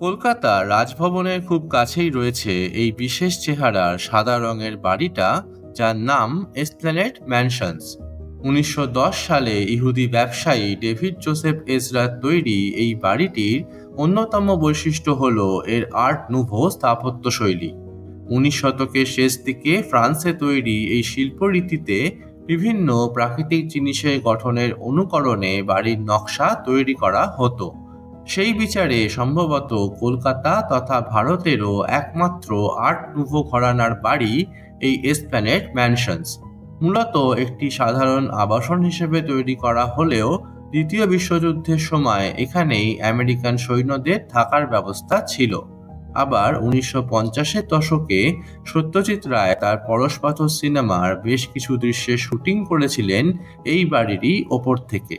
কলকাতা রাজভবনের খুব কাছেই রয়েছে এই বিশেষ চেহারার সাদা রঙের বাড়িটা, যার নাম এসপ্ল্যানেড ম্যানশনস। 1910 সালে ইহুদি ব্যবসায়ী ডেভিড জোসেফ এজরার তৈরি এই বাড়িটির অন্যতম বৈশিষ্ট্য হল এর আর্ট নুভো স্থাপত্যশৈলী। 19 শতকের শেষ দিকে ফ্রান্সে তৈরি এই শিল্পরীতিতে বিভিন্ন প্রাকৃতিক জিনিসের গঠনের অনুকরণে বাড়ির নকশা তৈরি করা হতো। সেই বিচারে সম্ভবত কলকাতা তথা ভারতেরও একমাত্র আর্ট নুভো ঘরানার বাড়ি এই এসপ্ল্যানেড ম্যানশনস। মূলত একটি সাধারণ আবাসন হিসেবে তৈরি করা হলেও দ্বিতীয় বিশ্বযুদ্ধের সময় এখানেই আমেরিকান সৈন্যদের থাকার ব্যবস্থা ছিল। আবার 1950-এর দশকে সত্যজিৎ রায় তার পরশপাথর সিনেমার বেশ কিছু দৃশ্যের শুটিং করেছিলেন এই বাড়িরই ওপর থেকে।